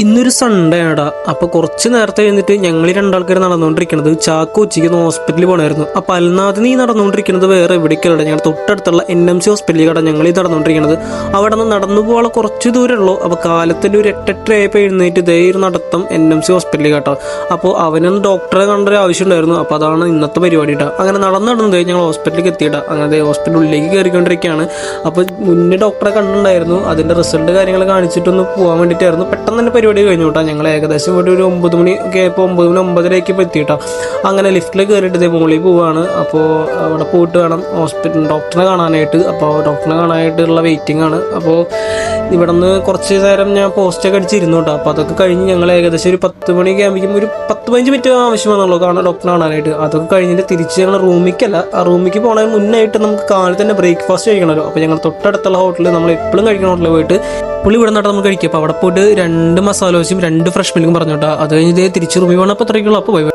ഇന്നൊരു സൺഡേ ആടാ. അപ്പോൾ കുറച്ച് നേരത്തെ കഴിഞ്ഞിട്ട് ഞങ്ങൾ രണ്ടാൾക്കാർ നടന്നുകൊണ്ടിരിക്കുന്നത് ചാക്കോ ഉച്ചയ്ക്ക് ഹോസ്പിറ്റലിൽ പോകണമായിരുന്നു. അപ്പോൾ അൽനാഥ് നീ നടന്നുകൊണ്ടിരിക്കുന്നത് വേറെ എവിടേക്കല്ല, ഞങ്ങൾ തൊട്ടടുത്തുള്ള NMC ഹോസ്പിറ്റലിൽ കട ഞങ്ങൾ ഈ നടന്നുകൊണ്ടിരിക്കുന്നത്. അവിടെ നിന്ന് നടന്നു പോകാനുള്ള കുറച്ച് ദൂരമുള്ളൂ. അപ്പോൾ കാലത്തിൻ്റെ ഒരു 8-8 എഴുന്നേറ്റ് ഇതേ ഒരു നടത്തം NMC ഹോസ്പിറ്റലിൽ കേട്ടോ. അപ്പോൾ അവനൊന്ന് ഡോക്ടറെ കണ്ടൊരു ആവശ്യം ഉണ്ടായിരുന്നു. അപ്പോൾ അതാണ് ഇന്നത്തെ പരിപാടി കേട്ടോ. അങ്ങനെ നടന്നത് ഞങ്ങൾ ഹോസ്പിറ്റലിലേക്ക് എത്തിയിട്ടാ. അങ്ങനെ ഹോസ്പിറ്റൽ ഉള്ളിലേക്ക് കയറിക്കൊണ്ടിരിക്കുകയാണ്. അപ്പോൾ മുന്നേ ഡോക്ടറെ കണ്ടിട്ടുണ്ടായിരുന്നു. അതിൻ്റെ റിസൾട്ട് കാര്യങ്ങൾ കാണിച്ചിട്ടൊന്ന് പോകാൻ വേണ്ടിയിട്ടായിരുന്നു. പെട്ടെന്ന് തന്നെ പരിപാടി കഴിഞ്ഞു കേട്ടോ. ഞങ്ങൾ ഏകദേശം ഇവിടെ ഒരു 9 മണി ഒക്കെ ആയപ്പോൾ 9 മണി 9:30 എത്തിയിട്ടാ. അങ്ങനെ ലിഫ്റ്റിൽ കയറിയിട്ട് ഇതേ മുകളിൽ പോവാണ്. അപ്പോൾ അവിടെ പോയിട്ട് വേണം ഡോക്ടറെ കാണാനായിട്ട്. അപ്പോൾ ഡോക്ടറെ കാണാനായിട്ടുള്ള വെയിറ്റിംഗ് ആണ്. അപ്പോൾ ഇവിടെ നിന്ന് കുറച്ച് നേരം ഞാൻ പോസ്റ്റൊക്കെ അടിച്ചിരുന്നു കേട്ടോ. അപ്പോൾ അതൊക്കെ കഴിഞ്ഞ് ഞങ്ങൾ ഏകദേശം ഒരു 10 മണിയൊക്കെ ആകുമ്പോഴേക്കും ഒരു 10-15 മിനിറ്റ് ആവശ്യമാണുള്ളൂ ഡോക്ടറെ കാണാനായിട്ട്. അതൊക്കെ കഴിഞ്ഞിട്ട് തിരിച്ച് ഞങ്ങൾ റൂമിലേക്കല്ല, ആ റൂമിലേക്ക് പോകണതിന് മുന്നായിട്ട് നമുക്ക് കാലിൽ തന്നെ ബ്രേക്ക്ഫാസ്റ്റ് കഴിക്കണമല്ലോ. അപ്പോൾ ഞങ്ങൾ തൊട്ടടുത്തുള്ള ഹോട്ടലിൽ നമ്മൾ എപ്പോഴും കഴിക്കുന്ന ഹോട്ടലിൽ പോയിട്ട് പുള്ളി ഇവിടെ നട്ട് നമ്മൾ കഴിക്കുക. അപ്പോൾ അവിടെ പോയിട്ട് 2 മസാല ദോശയും 2 ഫ്രഷ് മിൽക്കും പറഞ്ഞു കേട്ടോ. അത് കഴിഞ്ഞ് തിരിച്ച് റൂമിൽ വേണം. അപ്പോൾ 3 അപ്പോൾ പോയി.